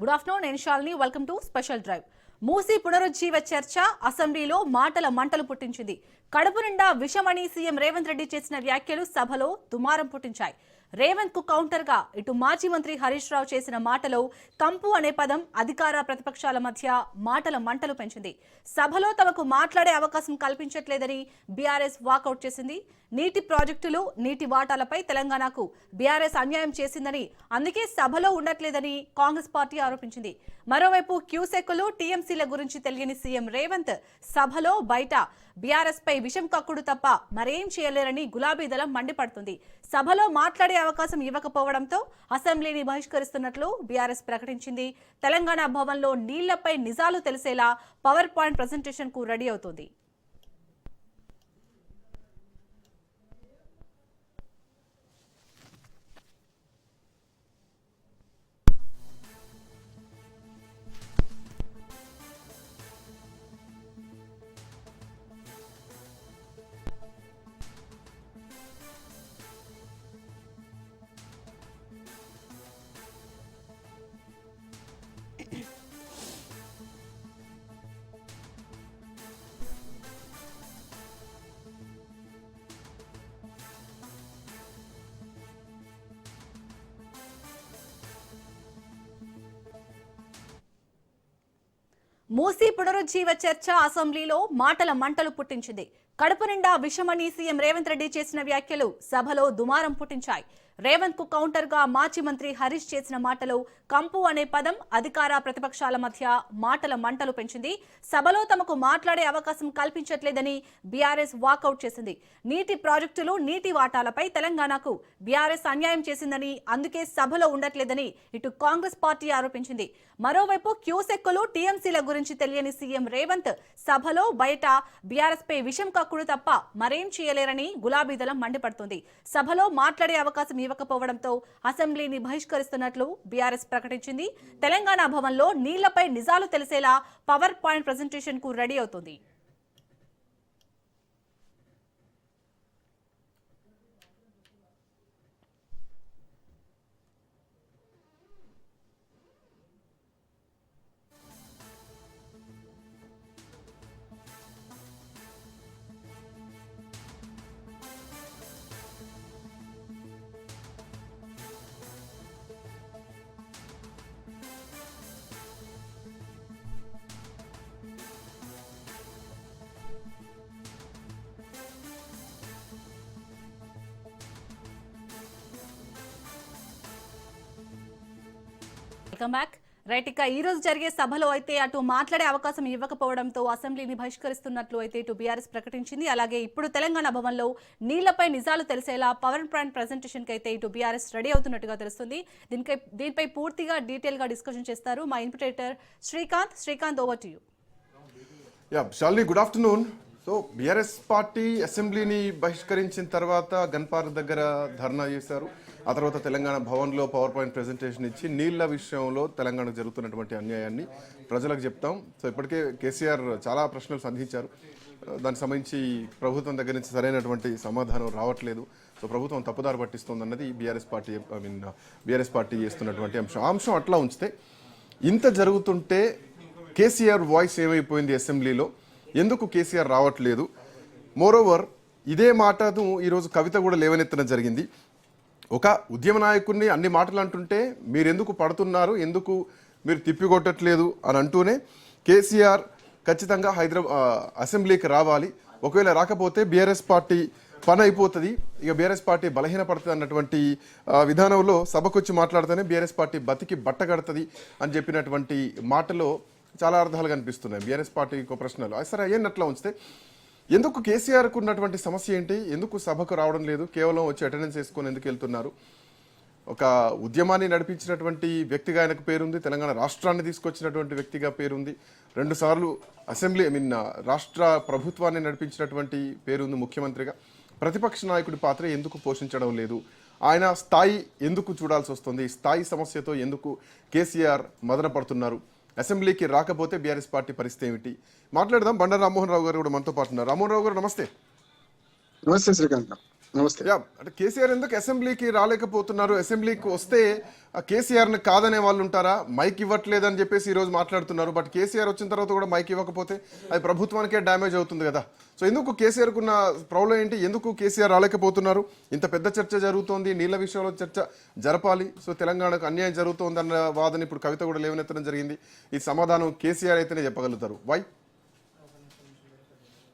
Good afternoon నేను Shalini. Welcome to special drive. Musi పునరుజ్జీవ చర్చ అసెంబ్లీలో మాటల మంటలు పుట్టించింది. కడుపు నిండా విషమని సీఎం రేవంత్ రెడ్డి చేసిన వ్యాఖ్యలు సభలో దుమారం పుట్టించాయి. రేవంత్ కు కౌంటర్ గా ఇటు మాజీ మంత్రి హరీష్ రావు చేసిన మాటలో కంపు అనే పదం అధికార ప్రతిపక్షాల మధ్య మాటల మంటలు పెంచింది. సభలో తమకు మాట్లాడే అవకాశం కల్పించట్లేదని బీఆర్ఎస్ వాకౌట్ చేసింది. నీటి ప్రాజెక్టులు, నీటి వాటాలపై తెలంగాణకు బీఆర్ఎస్ అన్యాయం చేసిందని, అందుకే సభలో ఉండట్లేదని కాంగ్రెస్ పార్టీ ఆరోపించింది. మరోవైపు క్యూసెక్కులు, టీఎంసీల గురించి తెలియని సీఎం రేవంత్ సభలో బయట బీఆర్ఎస్ పై విషం కక్కుడు తప్ప మరేం చేయలేరని గులాబీ దళం మండిపడుతుంది. సభలో మాట్లాడే అవకాశం ఇవ్వకపోవడంతో అసెంబ్లీని బహిష్కరిస్తున్నట్లు బీఆర్ఎస్ ప్రకటించింది. తెలంగాణ భవన్లో నీళ్లపై నిజాలు తెలిసేలా పవర్ పాయింట్ ప్రెజెంటేషన్ కు రెడీ అవుతోంది. మూసీ పునరుజ్జీవ చర్చ అసెంబ్లీలో మాటల మంటలు పుట్టించింది. కడుపు నిండా విషమని సీఎం రేవంత్ రెడ్డి చేసిన వ్యాఖ్యలు సభలో దుమారం పుట్టించాయి. రేవంత్ కు కౌంటర్ గా మాజీ మంత్రి హరీష్ చేసిన మాటలో కంపు అనే పదం అధికార ప్రతిపక్షాల మధ్య మాటల మంటలు పెంచింది. సభలో తమకు మాట్లాడే అవకాశం కల్పించట్లేదని బీఆర్ఎస్ వాకౌట్ చేసింది. నీటి ప్రాజెక్టులు, నీటి వాటాలపై తెలంగాణకు బీఆర్ఎస్ అన్యాయం చేసిందని, అందుకే సభలో ఉండట్లేదని ఇటు కాంగ్రెస్ పార్టీ ఆరోపించింది. మరోవైపు క్యూసెక్కులు, టీఎంసీల గురించి తెలియని సీఎం రేవంత్ సభలో బయట బీఆర్ఎస్ పై విషం కక్కుడు తప్ప మరేం చేయలేరని గులాబీ దళం మండిపడుతుంది. సభలో మాట్లాడే అవకాశం ఇవ్వకపోవడంతో అసెంబ్లీని బహిష్కరిస్తున్నట్లు బీఆర్ఎస్ ప్రకటించింది. తెలంగాణ భవన్లో నీళ్లపై నిజాలు తెలిసేలా పవర్ పాయింట్ ప్రెజెంటేషన్ కు రెడీ అవుతుంది. రైట్, ఇక ఈ రోజు జరిగే సభలో అయితే అటు మాట్లాడే అవకాశం ఇవ్వకపోవడంతో అసెంబ్లీని బహిష్కరిస్తున్నట్లు అయితే ఇటు బీఆర్ఎస్ ప్రకటించింది. అలాగే ఇప్పుడు తెలంగాణ భవన్లో నీళ్లపై నిజాలు తెలిసేలా పవర్ పాయింట్ ప్రెజెంటేషన్ కి అయితే ఇటు బీఆర్ఎస్ రెడీ అవుతున్నట్టుగా తెలుస్తుంది. దీనిపై పూర్తిగా డీటెయిల్ గా డిస్కషన్ చేస్తారు మా ఇన్పుటేటర్ Srikanth. Over to you. Shalini, good afternoon. So BRS party అసెంబ్లీని బహిష్కరించిన తర్వాత గన్పార్ దగ్గర ధర్నా చేశారు. ఆ తర్వాత తెలంగాణ భవన్లో పవర్ పాయింట్ ప్రెజెంటేషన్ ఇచ్చి నీళ్ల విషయంలో తెలంగాణకు జరుగుతున్నటువంటి అన్యాయాన్ని ప్రజలకు చెప్తాం. సో ఇప్పటికే కేసీఆర్ చాలా ప్రశ్నలు సంధించారు. దానికి సంబంధించి ప్రభుత్వం దగ్గర నుంచి సరైనటువంటి సమాధానం రావట్లేదు. సో ప్రభుత్వం తప్పుదారి పట్టిస్తుందన్నది బీఆర్ఎస్ పార్టీ చేస్తున్నటువంటి అంశం. ఆ అంశం అట్లా ఉంచితే ఇంత జరుగుతుంటే కేసీఆర్ వాయిస్ ఏమైపోయింది అసెంబ్లీలో, ఎందుకు కేసీఆర్ రావట్లేదు? మోరోవర్ ఇదే మాటను ఈరోజు కవిత కూడా లేవనెత్తడం జరిగింది. ఒక ఉద్యమ నాయకుడిని అన్ని మాటలు అంటుంటే మీరెందుకు పడుతున్నారు, ఎందుకు మీరు తిప్పికొట్టట్లేదు అని అంటూనే కేసీఆర్ ఖచ్చితంగా అసెంబ్లీకి రావాలి, ఒకవేళ రాకపోతే బీఆర్ఎస్ పార్టీ పని అయిపోతుంది, ఇక బీఆర్ఎస్ పార్టీ బలహీనపడుతుంది అన్నటువంటి విధానంలో సభకొచ్చి మాట్లాడితేనే బీఆర్ఎస్ పార్టీ బతికి బట్టగడుతుంది అని చెప్పినటువంటి మాటలో చాలా అర్థాలు కనిపిస్తున్నాయి బీఆర్ఎస్ పార్టీకి ప్రశ్నలు. సరే అయ్యన్నట్లా ఉంచితే ఎందుకు కేసీఆర్కు ఉన్నటువంటి సమస్య ఏంటి, ఎందుకు సభకు రావడం లేదు, కేవలం వచ్చి అటెండెన్స్ వేసుకొని ఎందుకు వెళ్తున్నారు? ఒక ఉద్యమాన్ని నడిపించినటువంటి వ్యక్తిగా ఆయనకు పేరుంది, తెలంగాణ రాష్ట్రాన్ని తీసుకొచ్చినటువంటి వ్యక్తిగా పేరుంది, 2 సార్లు అసెంబ్లీ రాష్ట్ర ప్రభుత్వాన్ని నడిపించినటువంటి పేరుంది ముఖ్యమంత్రిగా. ప్రతిపక్ష నాయకుడి పాత్ర ఎందుకు పోషించడం లేదు, ఆయన స్థాయి ఎందుకు చూడాల్సి వస్తుంది, స్థాయి సమస్యతో ఎందుకు కేసీఆర్ మదన పడుతున్నారు, అసెంబ్లీకి రాకపోతే బీఆర్ఎస్ పార్టీ పరిస్థితి ఏమిటి మాట్లాడదాం. బండారు రామ్మోహన్ రావు గారు కూడా మనతో పాటు ఉన్నారు. రామ్మోహన్ రావు గారు నమస్తే. నమస్తే శ్రీకాంత్. నమస్తే. అంటే కేసీఆర్ ఎందుకు అసెంబ్లీకి రాలేకపోతున్నారు? అసెంబ్లీకి వస్తే కేసీఆర్ని కాదనే వాళ్ళు ఉంటారా? మైక్ ఇవ్వట్లేదని చెప్పేసి ఈ రోజు మాట్లాడుతున్నారు. బట్ కేసీఆర్ వచ్చిన తర్వాత కూడా మైక్ ఇవ్వకపోతే అది ప్రభుత్వానికే డ్యామేజ్ అవుతుంది కదా. సో ఎందుకు కేసీఆర్కు ఉన్న ప్రాబ్లం ఏంటి? ఎందుకు కేసీఆర్ రాలేకపోతున్నారు? ఇంత పెద్ద చర్చ జరుగుతోంది, నీళ్ళ విషయంలో చర్చ జరపాలి. సో తెలంగాణకు అన్యాయం జరుగుతోందన్న వాదన ఇప్పుడు కవిత కూడా లేవనెత్తడం జరిగింది. ఈ సమాధానం కేసీఆర్ అయితేనే చెప్పగలుగుతారు. వై?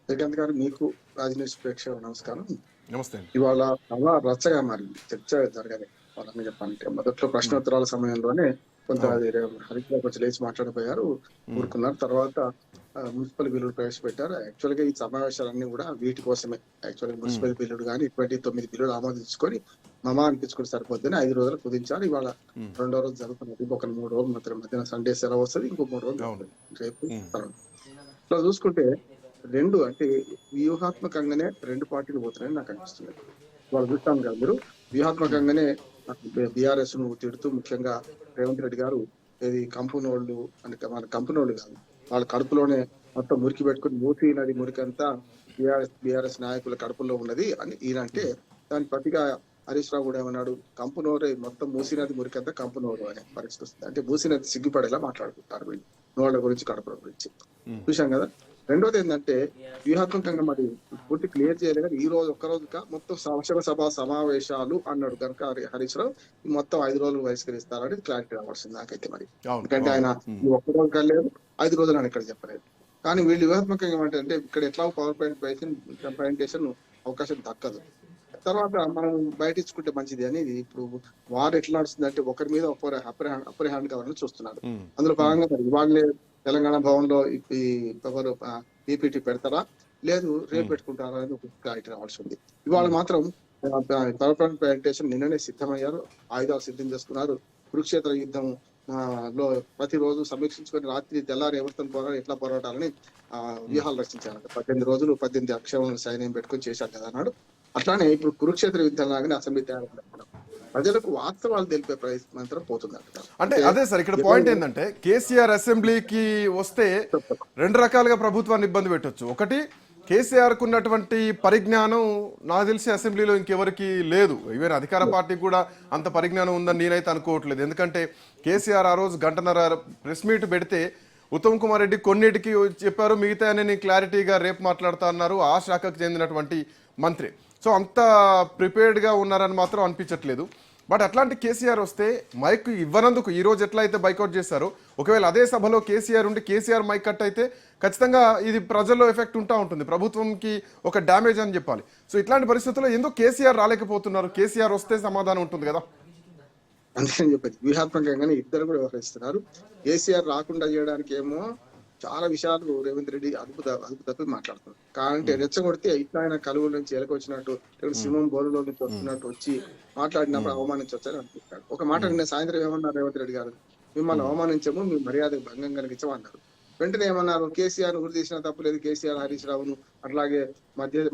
శ్రీకాంత్ గారు, మీకు రాజనీతి ప్రేక్షకులకు నమస్కారం. నమస్తే. ఇవాళ చాలా రచ్చగా మారింది, చర్చ జరగాలి. వాళ్ళని చెప్పాలంటే మొదట్లో ప్రశ్నోత్తరాల సమయంలోనే కొంత హరిత కొంచెం లేచి మాట్లాడిపోయారు, ఊరుకున్నారు. తర్వాత మున్సిపల్ బిల్లులు ప్రవేశపెట్టారు. యాక్చువల్ గా ఈ సమావేశాలన్నీ కూడా వీటి కోసమే. యాక్చువల్ గా మున్సిపల్ బిల్లులు కానీ 29 బిల్లులు ఆమోదించుకొని మమా అనిపించుకుని సరిపోద్దని 5 రోజులు కుదించారు. ఇవాళ 2వ రోజు జరుగుతున్నది. ఇంకొక 3 రోజులు మాత్రం మధ్యాహ్నం సండే సెలవు వస్తుంది, ఇంకో 3 రోజులు రేపు. ఇట్లా చూసుకుంటే రెండు అంటే వ్యూహాత్మకంగానే రెండు పార్టీలు పోతున్నాయని నాకు అనిపిస్తుంది. వాళ్ళు చూస్తాను కదా, మీరు వ్యూహాత్మకంగానే బీఆర్ఎస్ ను తిడుతూ, ముఖ్యంగా రేవంత్ రెడ్డి గారు ఏది కంపెనోళ్ళు అంటే మన కంపెనోళ్ళు కాదు, వాళ్ళ కడుపులోనే మొత్తం మురికి పెట్టుకుని మూసీ నది మురికి అంతా బీఆర్ఎస్ నాయకుల కడుపులో ఉన్నది అని ఈయనంటే, దాని ప్రతిగా హరీష్ రావు కూడా ఏమన్నాడు, కంపెనోరే మొత్తం మూసీ నది మురికి అంతా కంపెనోరు అనే పరిస్థితి వస్తుంది. అంటే మూసీ నది సిగ్గుపడేలా మాట్లాడుకుంటారు వీళ్ళు నోళ్ల గురించి, కడుపుల గురించి. చూసాం కదా. రెండోది ఏంటంటే వ్యూహాత్మకంగా మరి పూర్తి క్లియర్ చేయలేదు కానీ ఈ రోజు ఒక్కరోజుగా మొత్తం సంవత్సర సభ సమావేశాలు అన్నాడు కనుక హరీష్ రావు మొత్తం 5 రోజులు బహిష్కరిస్తారని క్లారిటీ రావాల్సింది నాకైతే. మరి ఎందుకంటే ఆయన ఒక్కరోజు కలేదు, 5 రోజులు అని ఇక్కడ చెప్పలేదు. కానీ వీళ్ళు వ్యూహాత్మకంగా ఏమంటే ఇక్కడ ఎట్లా పవర్ పాయింట్ ప్రజెంటేషన్ అవకాశం దక్కదు. తర్వాత మనం బయట ఇచ్చుకుంటే మంచిది అనేది ఇప్పుడు వారు ఎట్లా నడుస్తుంది అంటే ఒకరి మీద అప్పర్ హ్యాండ్ కావాలని చూస్తున్నారు. అందులో భాగంగా మరి ఇవాళ తెలంగాణ భవన్ లో ఈ ఎవరు పీపీటీ పెడతారా లేదు రేపు పెట్టుకుంటారా అనేది ఒక క్లారిటీ రావాల్సి ఉంది. ఇవాళ మాత్రం పవర్ పాయింట్ ప్రజెంటేషన్ నిన్ననే సిద్ధమయ్యారు, ఆయుధాలు సిద్ధం చేసుకున్నారు. కురుక్షేత్ర యుద్ధం లో ప్రతిరోజు సమీక్షించుకొని రాత్రి తెల్లారి ఎవరితో ఎట్లా పోరాటాలని వ్యూహాలు రచించారు. 18 రోజులు 18 అక్షరాలను సైన్యం పెట్టుకొని చేశారు కదా అన్నాడు. అట్లానే ఇప్పుడు కురుక్షేత్ర యుద్ధం లాగానే అసెంబ్లీ తయారు ప్రజలకు వాస్తవాలు తెలిపే ప్రయత్నం పోతుంది. అంటే అదే సార్, ఇక్కడ పాయింట్ ఏంటంటే కేసీఆర్ అసెంబ్లీకి వస్తే 2 రకాలుగా ప్రభుత్వాన్ని ఇబ్బంది పెట్టొచ్చు. ఒకటి, కేసీఆర్ కు ఉన్నటువంటి పరిజ్ఞానం నాకు తెలిసి అసెంబ్లీలో ఇంకెవరికి లేదు. ఈవెన్ అధికార పార్టీకి కూడా అంత పరిజ్ఞానం ఉందని నేనైతే అనుకోవట్లేదు. ఎందుకంటే కేసీఆర్ ఆ రోజు 1.5 గంట ప్రెస్ మీట్ పెడితే ఉత్తమ్ కుమార్ రెడ్డి కొన్నిటికి చెప్పారు, మిగతా నేను క్లారిటీగా రేపు మాట్లాడుతా అన్నారు ఆ శాఖకు చెందినటువంటి మంత్రి. సో అంత ప్రిపేర్డ్గా ఉన్నారని మాత్రం అనిపించట్లేదు. బట్ అట్లాంటి కేసీఆర్ వస్తే మైక్ ఇవ్వనందుకు ఈ రోజు ఎట్లా అయితే బైకౌట్ చేశారో, ఒకవేళ అదే సభలో కేసీఆర్ ఉండి కేసీఆర్ మైక్ కట్ అయితే ఖచ్చితంగా ఇది ప్రజల్లో ఎఫెక్ట్ ఉంటుంది, ప్రభుత్వంకి ఒక డ్యామేజ్ అని చెప్పాలి. సో ఇట్లాంటి పరిస్థితుల్లో ఎందుకు కేసీఆర్ రాలేకపోతున్నారు? కేసీఆర్ వస్తే సమాధానం ఉంటుంది కదా. అందుకని చెప్పేది వ్యూహాత్మకంగానే ఇద్దరు కూడా వ్యవహరిస్తున్నారు. కేసీఆర్ రాకుండా చేయడానికి ఏమో చాలా విషయాలు రేవంత్ రెడ్డి అదుపు తప్పి మాట్లాడుతున్నారు. కాబట్టి రెచ్చగొడితే ఇట్లా ఆయన కలువుల నుంచి ఎలకొచ్చినట్టు సింహం బోలులో నుంచి వస్తున్నట్టు వచ్చి మాట్లాడినప్పుడు అవమానించవచ్చని అనిపిస్తాడు. ఒక మాట నిన్న సాయంత్రం ఏమన్నారు రేవంత్ రెడ్డి గారు, మిమ్మల్ని అవమానించము, మీ మర్యాద భంగం కలిగించమన్నారు. వెంటనే ఏమన్నారు, కేసీఆర్ గురి తీసిన తప్పు లేదు, కేసీఆర్ హరీష్ రావును అట్లాగే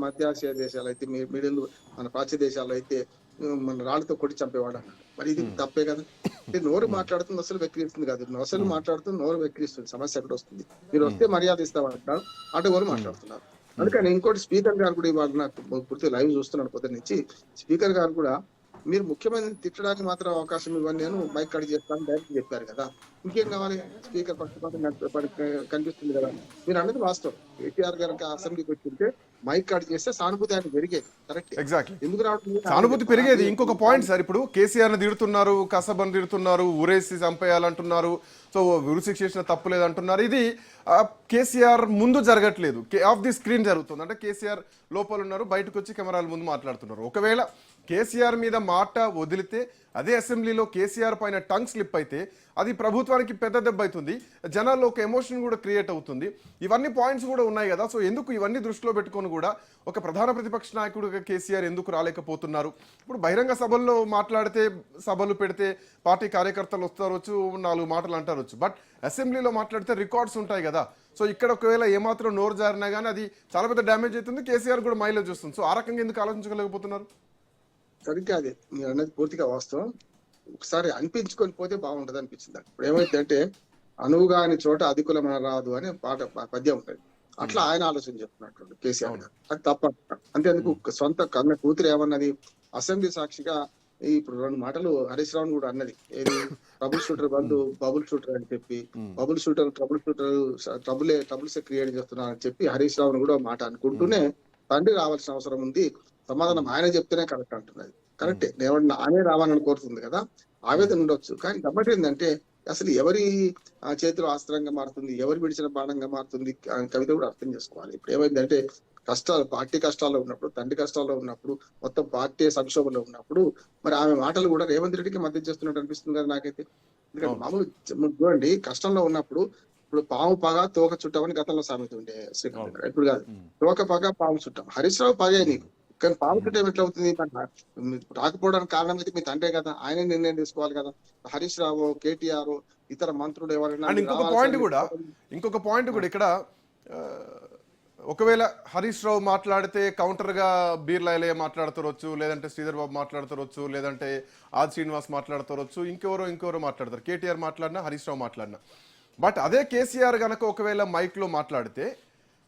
మధ్యాసియా దేశాలు అయితే మిడిల్ మన ప్రాచ్య దేశాల్లో అయితే మన రాళ్ళతో కొట్టి చంపేవాడు అన్నాడు. మరి ఇది తప్పే కదా. అంటే నోరు మాట్లాడుతుంది అసలు వెక్కిరిస్తుంది కాదు, అసలు మాట్లాడుతుంది నోరు వెక్కిరిస్తుంది. సమస్య ఎక్కడ వస్తుంది? మీరు వస్తే మర్యాద ఇస్తామంటారు, అటు మాట్లాడుతున్నారు. అందుకని ఇంకోటి స్పీకర్ గారు కూడా ఇవాళ నాకు పూర్తి లైవ్ చూస్తున్నాడు పొద్దున్న నుంచి. స్పీకర్ గారు కూడా మీరు ముఖ్యమంత్రిని తిట్టడానికి మాత్రం అవకాశం ఇవ్వండి, నేను మైక్ కట్ చేస్తాను డైరెక్ట్ చెప్పారు కదా. ఇంకేం కావాలి? స్పీకర్ పక్షపాతం కనిపిస్తుంది కదా. మీరు అన్నది వాస్తవం. కేటీఆర్ గారు అసెంబ్లీకి వచ్చింటే మైక్ కట్ చేస్తే సానుభూతి ఆయన పెరిగేది. కరెక్ట్, ఎగ్జాక్ట్లీ, ఎందుకు రావడం సానుభూతి పెరిగేది. ఇంకొక పాయింట్ సార్, ఇప్పుడు కేసీఆర్ ని తిడుతున్నారు, కసబని తిడుతున్నారు, ఊరేసి చంపేయాలంటున్నారు, సో ఉరిశిక్ష చేసిన తప్పు లేదంటున్నారు. ఇది కేసీఆర్ ముందు జరగట్లేదు, ఆఫ్ ది స్క్రీన్ జరుగుతుంది. అంటే కేసీఆర్ లోపల ఉన్నారు, బయటకు వచ్చి కెమెరాల ముందు మాట్లాడుతున్నారు. ఒకవేళ కేసీఆర్ మీద మాట వదిలితే అదే అసెంబ్లీలో కేసీఆర్ పైన టంగ్ స్లిప్ అయితే అది ప్రభుత్వానికి పెద్ద దెబ్బ అవుతుంది, జనాల్లో ఒక ఎమోషన్ కూడా క్రియేట్ అవుతుంది. ఇవన్నీ పాయింట్స్ కూడా ఉన్నాయి కదా. సో ఎందుకు ఇవన్నీ దృష్టిలో పెట్టుకొని కూడా ఒక ప్రధాన ప్రతిపక్ష నాయకుడిగా కేసీఆర్ ఎందుకు రాలేకపోతున్నారు? ఇప్పుడు బహిరంగ సభల్లో మాట్లాడితే, సభలు పెడితే పార్టీ కార్యకర్తలు వస్తారొచ్చు, 4 మాటలు అంటారొచ్చు. బట్ అసెంబ్లీలో మాట్లాడితే రికార్డ్స్ ఉంటాయి కదా. సో ఇక్కడ ఒకవేళ ఏమాత్రం నోరు జారినా కానీ అది చాలా పెద్ద డ్యామేజ్ అవుతుంది, కేసీఆర్ కూడా మైలేజ్ వస్తుంది. సో ఆ రకంగా ఎందుకు ఆలోచించలేకపోతున్నారు? సరిగ్గా అదే మీరు అన్నది పూర్తిగా వాస్తవం. ఒకసారి అనిపించుకొని పోతే బాగుంటది అనిపించింది. ఇప్పుడు ఏమైందంటే అనువుగాని చోట అధికులమైన రాదు అనే పద్యం ఉంటుంది. అట్లా ఆయన ఆలోచన చెప్తున్నట్టు కేసీఆర్ గారు. అది తప్ప అంతేందుకు సొంత కన్న కూతురు ఏమన్నది అసెంబ్లీ సాక్షిగా ఇప్పుడు 2 మాటలు హరీష్ రావు కూడా అన్నది. ఏది ట్రబుల్ షూటర్ బదులు బబుల్ షూటర్ అని చెప్పి, బబుల్ షూటర్ ట్రబుల్స్ క్రియేట్ చేస్తున్నారు అని చెప్పి హరీష్ రావును కూడా మాట అనుకుంటూనే తండ్రి రావాల్సిన అవసరం ఉంది, సమాధానం ఆయన చెప్తేనే కరెక్ట్ అంటున్నది. కరెక్టే, నానే రావాలని కోరుతుంది కదా, ఆవేదన ఉండొచ్చు. కానీ గమ్మటి ఏంటంటే అసలు ఎవరి చేతిలో అస్త్రంగా మారుతుంది, ఎవరు విడిచిన బాణంగా మారుతుంది కవిత కూడా అర్థం చేసుకోవాలి. ఇప్పుడు ఏమైందంటే పార్టీ కష్టాల్లో ఉన్నప్పుడు, తండ్రి కష్టాల్లో ఉన్నప్పుడు, మొత్తం పార్టీ సంక్షోభంలో ఉన్నప్పుడు మరి ఆమె మాటలు కూడా రేవంత్ రెడ్డికి మద్దతు చేస్తున్నట్టు అనిపిస్తుంది కదా నాకైతే. ఎందుకంటే మామూలు చూడండి, కష్టంలో ఉన్నప్పుడు ఇప్పుడు పాము పగ తోక చుట్టమని గతంలో సామెత ఉండే శ్రీకాంత్ గారు. ఇప్పుడు కాదు, తోక పగ పాము చుట్టం. హరీష్ రావు పగే నీకు, కానీ పాము చుట్టం ఎట్లా అవుతుంది? రాకపోవడానికి కారణం అయితే మీ తండ్రే కదా, ఆయన నిర్ణయం తీసుకోవాలి కదా. హరీష్ రావు, కేటీఆర్, ఇతర మంత్రులు ఎవరైనా. ఇంకొక పాయింట్ కూడా ఇక్కడ, ఒకవేళ హరీష్ రావు మాట్లాడితే కౌంటర్ గా బీర్లా ఎలయ్య మాట్లాడుతారొచ్చు, లేదంటే శ్రీధర్ బాబు మాట్లాడుతారొచ్చు, లేదంటే ఆది శ్రీనివాస్ మాట్లాడుతారొచ్చు, ఇంకెవరో మాట్లాడతారు. కేటీఆర్ మాట్లాడినా, హరీష్ రావు మాట్లాడినా. బట్ అదే కేసీఆర్ గనక ఒకవేళ మైక్ లో మాట్లాడితే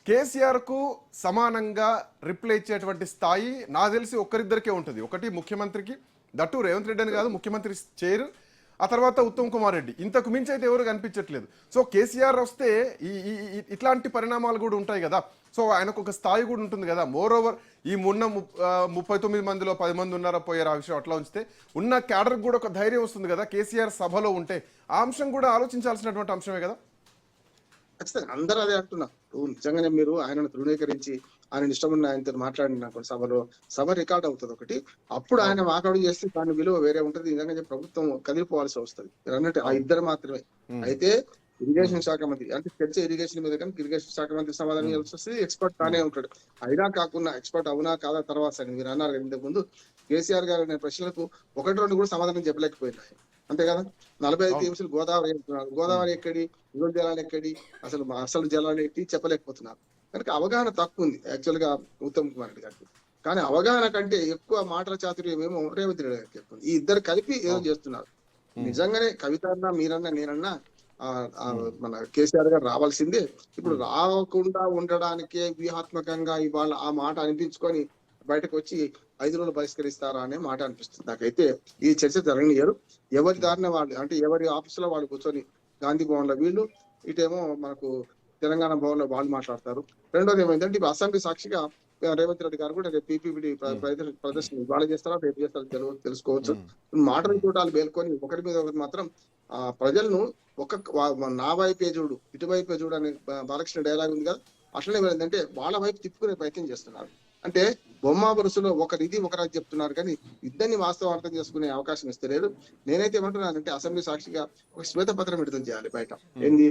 కేసీఆర్ కు సమానంగా రిప్లై ఇచ్చేటువంటి స్థాయి నాకు తెలిసి ఒక్కరిద్దరికే ఉంటుంది. ఒకటి ముఖ్యమంత్రికి, దట్టు రేవంత్ రెడ్డి అని కాదు, ముఖ్యమంత్రి చైర్, ఆ తర్వాత ఉత్తమ్ కుమార్ రెడ్డి. ఇంతకు మించి అయితే ఎవరు కనిపించట్లేదు. సో కేసీఆర్ వస్తే ఇట్లాంటి పరిణామాలు కూడా ఉంటాయి కదా. సో ఆయనకు ఒక స్థాయి కూడా ఉంటుంది కదా. మోర్ ఓవర్ ఈ మొన్న 39 మందిలో 10 మంది ఉన్నారా పోయారు, ఆ విషయం అట్లా ఉంచితే ఉన్న క్యాడర్ కూడా ఒక ధైర్యం వస్తుంది కదా కేసీఆర్ సభలో ఉంటే. ఆ అంశం కూడా ఆలోచించాల్సినటువంటి అంశమే కదా. ఖచ్చితంగా అందరూ అదే అంటున్నారు. నిజంగానే మీరు ఆయనను ధృవీకరించి ఆయన ఇష్టం ఉన్న ఆయనతో మాట్లాడిన సభలో సభ రికార్డ్ అవుతుంది ఒకటి. అప్పుడు ఆయన వాకౌట్ చేస్తే దాని విలువ వేరే ఉంటుంది. నిజంగా ప్రభుత్వం కదిలిపోవాల్సి వస్తుంది. అన్నట్టు ఆ ఇద్దరు మాత్రమే. అయితే ఇరిగేషన్ శాఖ మంత్రి అంటే చర్చ ఇరిగేషన్ మీద, కానీ ఇరిగేషన్ శాఖ మంత్రి సమాధానం ఇవ్వాల్సి వస్తుంది. ఎక్స్పర్ట్ తానే ఉంటాడు. అయినా కాకుండా ఎక్స్పర్ట్ అవునా కాదా తర్వాత మీరు అన్నారు ఇంతకు ముందు కేసీఆర్ గారు అనే ప్రశ్నలకు 1-2 కూడా సమాధానం చెప్పలేకపోయినాయి. అంతే కదా. 45 టీఎంసీలు గోదావరి ఎక్కడి, దిగువ జలాలు ఎక్కడి, అసలు జలాలు ఎట్టి చెప్పలేకపోతున్నారు. కనుక అవగాహన తక్కువ ఉంది యాక్చువల్ గా ఉత్తమ్ కుమార్ రెడ్డి గారికి. కానీ అవగాహన కంటే ఎక్కువ మాటల చాతుర్యం ఏమో రేవంత్ రెడ్డి గారికి ఎక్కువ. ఈ ఇద్దరు కలిపి ఏదో చేస్తున్నారు. నిజంగానే కవిత అన్నా, మీరన్నా, నేనన్నా మన కేసీఆర్ గారు రావాల్సిందే. ఇప్పుడు రాకుండా ఉండడానికే వ్యూహాత్మకంగా ఇవాళ ఆ మాట అనిపించుకొని బయటకు వచ్చి 5 రోజులు బహిష్కరిస్తారా అనే మాట అనిపిస్తుంది నాకైతే. ఈ చర్చ జరగనియరు. ఎవరి దారిన వాళ్ళు, అంటే ఎవరి ఆఫీసులో వాళ్ళు కూర్చొని, గాంధీ భవన్ లో వీళ్ళు, ఇటేమో మనకు తెలంగాణ భవన్ లో వాళ్ళు మాట్లాడతారు. రెండోది ఏమైందంటే ఇప్పుడు అసెంబ్లీ సాక్షిగా రేవంత్ రెడ్డి గారు కూడా రేపు పీపీపీ ప్రదర్శన ఇవాళ చేస్తారా రేపు చేస్తారో తెలుసుకోవచ్చు. మాటలు చూడాలి మేల్కొని ఒకరి మీద ఒకటి మాత్రం ప్రజలను నా వైపే చూడు, ఇటువైపే చూడు అనే బాలకృష్ణ డైలాగ్ ఉంది కదా, అట్లనే ఏంటంటే వాళ్ళ వైపు తిప్పుకునే ప్రయత్నం చేస్తున్నారు. అంటే బొమ్మ వరుసలో ఒకరిది ఒకరికి చెప్తున్నారు, కానీ ఇద్దరిని వాస్తవం అర్థం చేసుకునే అవకాశం ఇస్తలేరు. నేనైతే ఏమంటున్నానంటే అసెంబ్లీ సాక్షిగా ఒక శ్వేతపత్రం విడుదల చేయాలి బయట. ఏంది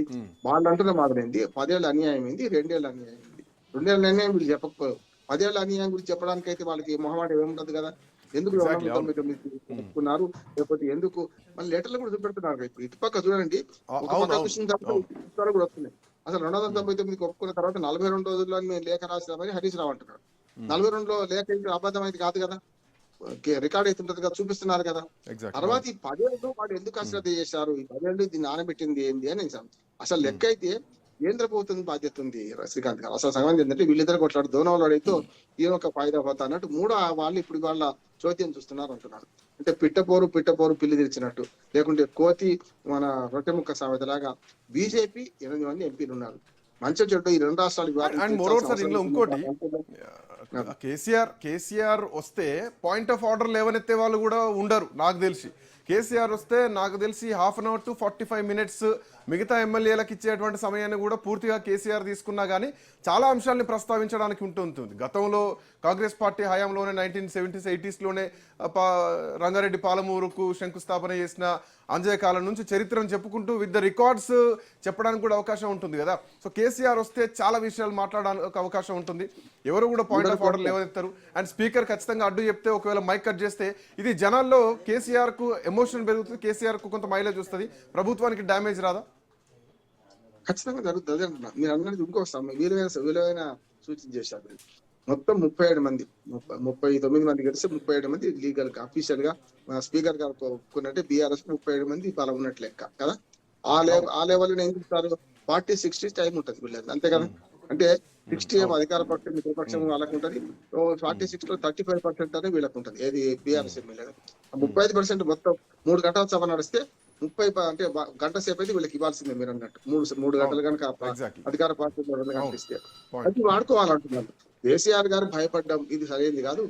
వాళ్ళు అంటున్న మాట ఏంది, 10 ఏళ్ళ అన్యాయం ఏంది, 2 ఏళ్ళ అన్యాయం ఏంది, 2 ఏళ్ళ అన్యాయం వీళ్ళు చెప్పకపోయారు. 10 ఏళ్ళ అన్యాయం గురించి చెప్పడానికి అయితే వాళ్ళకి మొహమాట ఏముండదు కదా. ఎందుకు 299 చెప్పుకున్నారు, లేకపోతే ఎందుకు మళ్ళీ లెటర్లు కూడా చూపెడుతున్నారు. ఇప్పుడు ఇటుపక్క చూడండి, ఒక పక్క క్వశ్చన్ తప్ప కూడా వస్తున్నాయి. అసలు 299కి ఒప్పుకున్న తర్వాత 42 రోజుల్లో మేము లేఖ రాసినామని హరీష్ రావు అంటున్నారు. 42లో లేఖ అబద్ధం అయితే కాదు కదా, రికార్డ్ అవుతుంటది కదా, చూపిస్తున్నారు కదా. తర్వాత ఈ 10 ఏళ్ళు వాడు ఎందుకు అశ్రద్ధ చేశారు, ఈ 10 ఏళ్ళు దీన్ని నానబెట్టింది ఏంది అని అసలు లెక్క అయితే కేంద్ర ప్రభుత్వం బాధ్యత ఉంది శ్రీకాంత్ గారు. అసలు సంగతి ఏంటంటే వీళ్ళిద్దరు కొట్లాడు దోనవాళ్ళు అడిగితే ఈయన ఒక ఫాయిదా పోతా అన్నట్టు వాళ్ళు ఇప్పుడు వాళ్ళ చోద్యం చూస్తున్నారు అంటున్నారు. అంటే పిట్టపోరు పిల్లి తెరిచినట్టు, లేకుంటే కోతి మన రొట్టె ముక్క సామెత లాగా బీజేపీ 8 మంది ఎంపీలు ఉన్నారు. మంచి చెడ్డ ఈ 2 రాష్ట్రాలు. ఇంకోటి కేసీఆర్ వస్తే పాయింట్ ఆఫ్ ఆర్డర్ లేవనెత్తే వాళ్ళు కూడా ఉండరు నాకు తెలిసి. కేసీఆర్ వస్తే నాకు తెలిసి 1/2 అవర్ to 45 minutes మిగతా ఎమ్మెల్యేలకు ఇచ్చేటువంటి సమయాన్ని కూడా పూర్తిగా కేసీఆర్ తీసుకున్నా కానీ చాలా అంశాలని ప్రస్తావించడానికి ఉంటుంది. గతంలో కాంగ్రెస్ పార్టీ హయాంలోనే 1970s 80sలోనే రంగారెడ్డి పాలమూరుకు శంకుస్థాపన చేసిన అంజయ్య కాలం నుంచి చరిత్రను చెప్పుకుంటూ విత్ ద రికార్డ్స్ చెప్పడానికి కూడా అవకాశం ఉంటుంది కదా. సో కేసీఆర్ వస్తే చాలా విషయాలు మాట్లాడడానికి అవకాశం ఉంటుంది. ఎవరు కూడా పాయింట్ ఆఫ్ ఆర్డర్ లేవనెత్తారు. అండ్ స్పీకర్ ఖచ్చితంగా అడ్డు చెప్తే, ఒకవేళ మైక్ కట్ చేస్తే ఇది జనాల్లో కేసీఆర్ కు ఎమోషన్ పెరుగుతుంది, కేసీఆర్ కు కొంత మైలేజ్ వస్తుంది, ప్రభుత్వానికి డ్యామేజ్ రాదా? ఖచ్చితంగా జరుగుతుంది. అదే అంటున్నా. మీరు అన్నది ఇంకో విలువైన సూచన చేశారు. మొత్తం 37 మంది, 39 మంది కలిసి 37 మంది లీగల్ గా అఫీషియల్ గా స్పీకర్ గారు ఒప్పుకున్నట్టే బీఆర్ఎస్ 37 మంది వాళ్ళ ఉన్నట్లు లెక్క కదా. ఆ లెవెల్ ఏం చెప్తారు, 40-60 టైం ఉంటుంది వీళ్ళది, అంతే కదా. అంటే 60 ఏమో అధికార పక్షం మిత్రపక్షం వాళ్ళకు ఉంటుంది, 46 లో 35% అని వీళ్ళకు ఉంటుంది. ఏది బీఆర్ఎస్ ఎమ్మెల్యే 35% మొత్తం 3 గంటల సభ నడిస్తే 30 అంటే గంట సేపు అయితే వీళ్ళకి ఇవ్వాల్సిందే. మీరు అన్నట్టు 3 గంటలు కనుక అధికార పార్టీ 2 గంటలు ఇస్తే అది వాడుకోవాలంటున్నారు. కేసీఆర్ గారు భయపడ్డం ఇది సరైనది కాదు.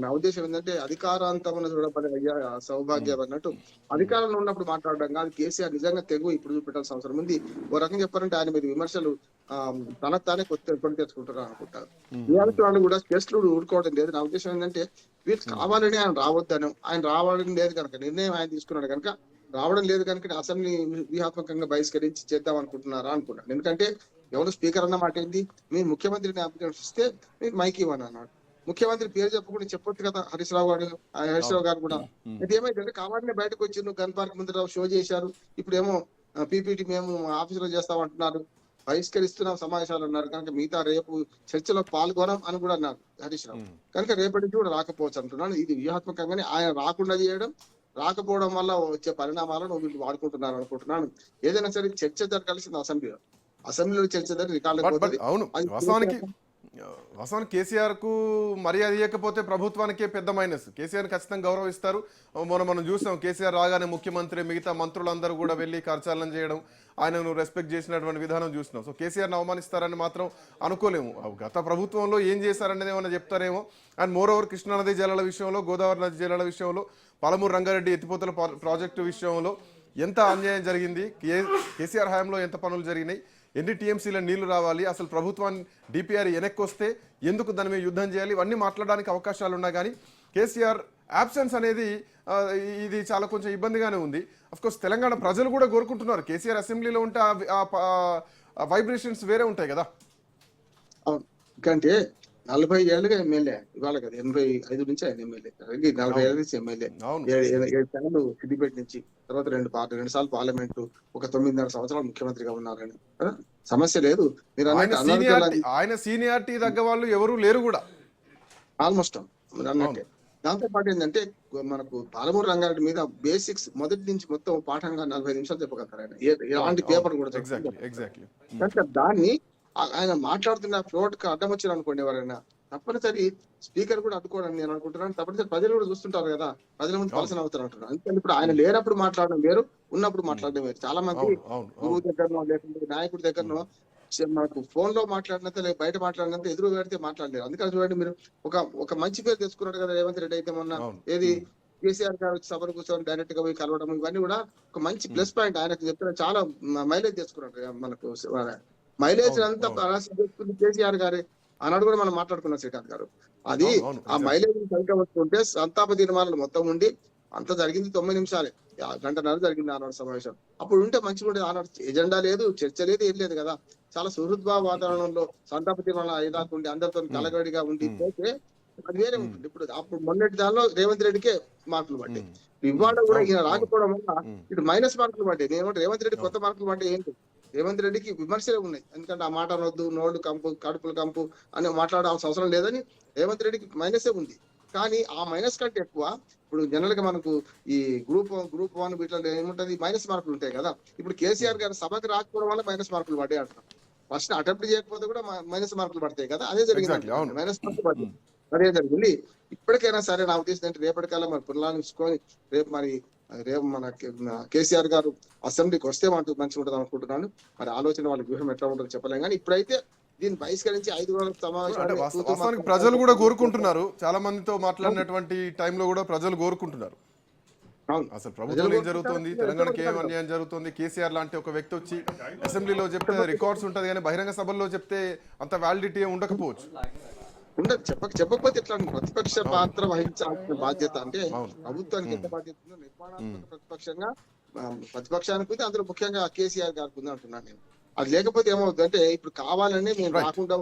నా ఉద్దేశం ఏంటంటే అధికారాంతమున చూడబడే అయ్యా సౌభాగ్యం అన్నట్టు అధికారంలో ఉన్నప్పుడు మాట్లాడడం కాదు. కేసీఆర్ నిజంగా తెగు ఇప్పుడు చూపెట్టాల్సిన అవసరం ఉంది. ఓ రకంగా చెప్పారంటే ఆయన మీద విమర్శలు తనకు తానే కొని తెచ్చుకుంటారు అనుకుంటారు. టీఆర్ఎస్ వాళ్ళు కూడా కేసులు ఊరుకోవడం లేదు. నా ఉద్దేశం ఏంటంటే వీళ్ళు కావాలని ఆయన రావద్దను, ఆయన రావడం లేదు కనుక నిర్ణయం ఆయన తీసుకున్నాడు కనుక రావడం లేదు కనుక అసెంబ్లీ వ్యూహాత్మకంగా బహిష్కరించి చేద్దాం అనుకుంటున్నారా అనుకున్నాను. ఎందుకంటే ఎవరు స్పీకర్ అన్న మాట ఏంది, మీరు ముఖ్యమంత్రిని అభ్యర్థిస్తే మీరు మైక్ ఇవ్వని అన్నాడు. ముఖ్యమంత్రి పేరు చెప్పకుండా చెప్పొచ్చు కదా హరీష్ రావు గారు కూడా. ఇది ఏమైందంటే కావాలనే బయటకు వచ్చి నువ్వు గన్ పార్క్ ముందర షో చేశారు, ఇప్పుడేమో పీపీటీ మేము ఆఫీసులో చేస్తామంటున్నారు, బహిష్కరిస్తున్నాం సమావేశాలు అన్నారు కనుక మిగతా రేపు చర్చలో పాల్గొనం అని కూడా అన్నారు హరీష్ రావు. కనుక రేపటి నుంచి కూడా రాకపోవచ్చు అంటున్నాను. ఇది వ్యూహాత్మకంగానే ఆయన రాకుండా చేయడం, రాకపోవడం వల్ల వచ్చే పరిణామాలను వీళ్ళు వాడుకుంటున్నారు అనుకుంటున్నాను. ఏదైనా సరే చర్చ జరగాల్సింది అసెంబ్లీలో చర్చ జరిగి రికార్డు. అవును, వాస్తవానికి కేసీఆర్ కు మర్యాద ఇవ్వకపోతే ప్రభుత్వానికే పెద్ద మైనస్. కేసీఆర్ ఖచ్చితంగా గౌరవిస్తారు. మనం చూసాం కేసీఆర్ రాగానే ముఖ్యమంత్రి మిగతా మంత్రులందరూ కూడా వెళ్ళి కరచాలనం చేయడం, ఆయనను రెస్పెక్ట్ చేసినటువంటి విధానం చూసినాం. సో కేసీఆర్ని అవమానిస్తారని మాత్రం అనుకోలేము. గత ప్రభుత్వంలో ఏం చేశారనేది ఏమైనా చెప్తారేమో. అండ్ మోర్ ఓవర్ కృష్ణానది జలాల విషయంలో, గోదావరి నది జలాల విషయంలో, పాలమూరు రంగారెడ్డి ఎత్తిపోతల ప్రాజెక్టు విషయంలో ఎంత అన్యాయం జరిగింది, కేసీఆర్ హయాంలో ఎంత పనులు జరిగినాయి, ఎన్ని టీఎంసీల నీళ్లు రావాలి, అసలు ప్రభుత్వాన్ని డిపిఆర్ వెనక్కి వస్తే ఎందుకు దాని మీద యుద్ధం చేయాలి, ఇవన్నీ మాట్లాడడానికి అవకాశాలు ఉన్నాయి. కానీ కేసీఆర్ యాబ్సెన్స్ అనేది ఇది చాలా కొంచెం ఇబ్బందిగానే ఉంది. అఫ్కోర్స్ తెలంగాణ ప్రజలు కూడా కోరుకుంటున్నారు కేసీఆర్ అసెంబ్లీలో ఉంటే వైబ్రేషన్స్ వేరే ఉంటాయి కదా. అవును, ఎందుకంటే 40 ఏళ్ళుగా ఎమ్మెల్యే, ఇవాళ కదా 85 నుంచి ఆయన ఎమ్మెల్యే, 40 ఏళ్ళ నుంచి ఎమ్మెల్యే, 7 సార్లు సిద్దిపేట నుంచి, తర్వాత 2 సార్లు పార్లమెంటు, ఒక 9.5 సంవత్సరాలు ముఖ్యమంత్రిగా ఉన్నారని సమస్య లేదు. మీరు ఆయన సీనియారిటీ తగ్గ వాళ్ళు ఎవరు లేరు కూడా ఆల్మోస్ట్ మీరు అన్నట్టే. దాంతో పాటు ఏంటంటే మనకు పాలమూరు రంగారెడ్డి మీద బేసిక్స్ మొదటి నుంచి మొత్తం పాఠంగా 45 నిమిషాలు చెప్పగలుగుతారు ఆయన. ఎలాంటి పేపర్ కూడా కనుక దాన్ని ఆయన మాట్లాడుతున్న ఫ్లోట్ కి అడ్డం వచ్చారు అనుకోండి ఎవరైనా, తప్పనిసరి స్పీకర్ కూడా అడ్డుకోవడానికి నేను అనుకుంటున్నాను. తప్పనిసరి ప్రజలు కూడా చూస్తుంటారు కదా, ప్రజల ముందు పలసన అవుతారు అంటున్నారు. అందుకని ఇప్పుడు ఆయన లేనప్పుడు మాట్లాడడం వేరు, ఉన్నప్పుడు మాట్లాడడం వేరు. చాలా మంది గురువు దగ్గరనో లేకుంటే నాయకుడి దగ్గరనో మనకు ఫోన్ లో మాట్లాడినంత లేక బయట మాట్లాడినంత ఎదురు పెడితే మాట్లాడలేరు. అందుకని చూడండి, మీరు ఒక మంచి పేరు తెచ్చుకున్నాడు కదా రేవంత్ రెడ్డి అయితే మొన్న ఏది కేసీఆర్ గారు సభను కూర్చొని డైరెక్ట్ గా పోయి కలవడం, ఇవన్నీ కూడా ఒక మంచి ప్లస్ పాయింట్. ఆయనకు చెప్తున్నా చాలా మైలేజ్ తెచ్చుకున్నాడు. మనకు మైలేజ్ అంతా కేసీఆర్ గారే ఆనాడు కూడా మనం మాట్లాడుకున్నాం శ్రీకాంత్ గారు. అది ఆ మైలేజ్ సరిగ్గా వస్తుంటే సంతాప దినమాలను మొత్తం ఉండి అంత జరిగింది 9 నిమిషాలే, 1 గంటన్నర జరిగింది ఆనాడు సమావేశం. అప్పుడు ఉంటే మంచిగా ఉండేది. ఆనాడు ఎజెండా లేదు, చర్చ లేదు, ఏం లేదు కదా. చాలా సుహృద్భావ వాతావరణంలో సంతాప దినాలు ఐదాకుండి అందరితో కలగడిగా ఉండి పోతే అది వేరే ఉంటుంది. ఇప్పుడు అప్పుడు మొన్నటి దానిలో రేవంత్ రెడ్డికే మార్కులు పడ్డాయి. ఇవాళ కూడా ఈయన రాకపోవడం వల్ల ఇటు మైనస్ మార్కులు పడ్డాయి. నేను రేవంత్ రెడ్డి కొత్త మార్కులు పడ్డాయి ఏంటి, రేవంత్ రెడ్డికి విమర్శలే ఉన్నాయి. ఎందుకంటే ఆ మాట అనొద్దు, నోళ్లు కంపు కడుపులు కంపు అని మాట్లాడాల్సిన అవసరం లేదని రేవంత్ రెడ్డికి మైనసే ఉంది. కానీ ఆ మైనస్ కంటే ఎక్కువ ఇప్పుడు జనరల్ గా మనకు ఈ గ్రూప్ 1 వీటిలో ఏముంటది, మైనస్ మార్కులు ఉంటాయి కదా. ఇప్పుడు కేసీఆర్ గారు సభకు రాకపోవడం వల్ల మైనస్ మార్కులు పడ్డాయి అంటారు. ఫస్ట్ అటెంప్ట్ చేయకపోతే కూడా మైనస్ మార్కులు పడతాయి కదా, అదే జరిగింది. మైనస్ మార్కులు పడ్డాయి, అదే జరిగింది. ఇప్పటికైనా సరే నా ఉద్దేశం అంటే రేపటికల్లా మరి పునరాలించుకొని రేపు మన కేసీఆర్ గారు అసెంబ్లీకి వస్తే మనకు మంచిగా ఉంటుంది అనుకుంటున్నాను. మరి ఆలోచన వాళ్ళ వ్యూహం ఎట్లా ఉంటుందో చెప్పలేం. కానీ ఇప్పుడైతే దీన్ని బహిష్కరించి 5 రోజుల సమావేశం ప్రజలు కూడా కోరుకుంటున్నారు. చాలా మందితో మాట్లాడినటువంటి టైంలో కూడా ప్రజలు కోరుకుంటున్నారు. అసలు ప్రభుత్వం ఏం జరుగుతుంది, తెలంగాణకి ఏం అన్యాయం జరుగుతుంది, కేసీఆర్ లాంటి ఒక వ్యక్తి వచ్చి అసెంబ్లీలో చెప్తే రికార్డ్స్ ఉంటది కానీ బహిరంగ సభల్లో చెప్తే అంత వ్యాలిడిటీ ఉండకపోవచ్చు. ఉండదు. చెప్పకపోతే ఎట్లా, ప్రతిపక్ష పాత్ర వహించాల్సిన బాధ్యత అంటే ప్రభుత్వానికి ఎంత బాధ్యత ఉందో నిర్మాణాత్మక ప్రతిపక్షానికి ఉంది, అందులో ముఖ్యంగా కేసీఆర్ గారికి ఉంది అంటున్నాను నేను. అది లేకపోతే ఏమవుతుందంటే ఇప్పుడు కావాలని మేము రాకుండా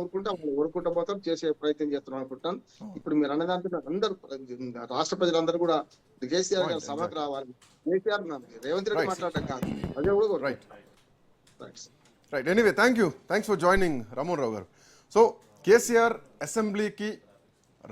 ఊరుకుంటా పోతాం, చేసే ప్రయత్నం చేస్తున్నాం అనుకుంటాను. ఇప్పుడు మీరు అన్నదాంట్లో అందరూ రాష్ట్ర ప్రజలందరూ కూడా కేసీఆర్ గారు సభకు రావాలి. కేసీఆర్ రేవంత్ రెడ్డి మాట్లాడటం కాదు, అదే కూడా right. Anyway thanks for joining Ramohan Rao garu. So KCR అసెంబ్లీకి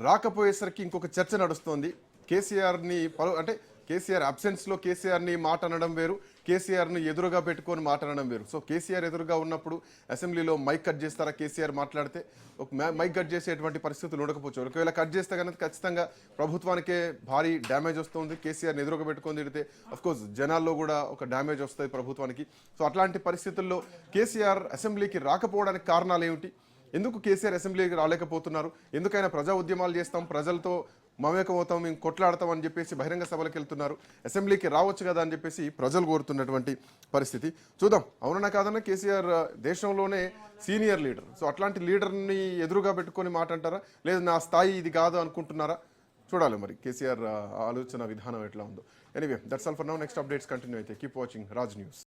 రాకపోయేసరికి ఇంకొక చర్చ నడుస్తోంది. కేసీఆర్ని అంటే కేసీఆర్ అబ్సెన్స్లో కేసీఆర్ని మాట అనడం వేరు, కేసీఆర్ను ఎదురుగా పెట్టుకొని మాట్లాడడం వేరు. సో కేసీఆర్ ఎదురుగా ఉన్నప్పుడు అసెంబ్లీలో మైక్ కట్ చేస్తారా? కేసీఆర్ మాట్లాడితే ఒక మైక్ కట్ చేసేటువంటి పరిస్థితులు ఉండకపోవచ్చు. ఒకవేళ కట్ చేస్తే కనుక ఖచ్చితంగా ప్రభుత్వానికే భారీ డ్యామేజ్ వస్తుంది. కేసీఆర్ని ఎదురుగా పెట్టుకొని తిడితే అఫ్కోర్స్ జనాల్లో కూడా ఒక డ్యామేజ్ వస్తుంది ప్రభుత్వానికి. సో అట్లాంటి పరిస్థితుల్లో కేసీఆర్ అసెంబ్లీకి రాకపోవడానికి కారణాలు ఏమిటి? ఎందుకు కేసీఆర్ అసెంబ్లీకి రాలేకపోతున్నారు? ఎందుకైనా ప్రజా ఉద్యమాలు చేస్తాం, ప్రజలతో మమేకమవుతాం, మేము కొట్లాడతాం అని చెప్పేసి బహిరంగ సభలకు వెళ్తున్నారు, అసెంబ్లీకి రావచ్చు కదా అని చెప్పేసి ప్రజలు కోరుతున్నటువంటి పరిస్థితి. చూద్దాం, అవునన్నా కాదన్నా కేసీఆర్ దేశంలోనే సీనియర్ లీడర్. సో అట్లాంటి లీడర్ని ఎదురుగా పెట్టుకొని మాట అంటారా, లేదు నా స్థాయి ఇది కాదు అనుకుంటున్నారా? చూడాలి మరి కేసీఆర్ ఆలోచన విధానం ఎట్లా ఉందో. Anyway, that's all for now. Next updates continue అయితే కీప్ వాచింగ్ రాజ్ న్యూస్.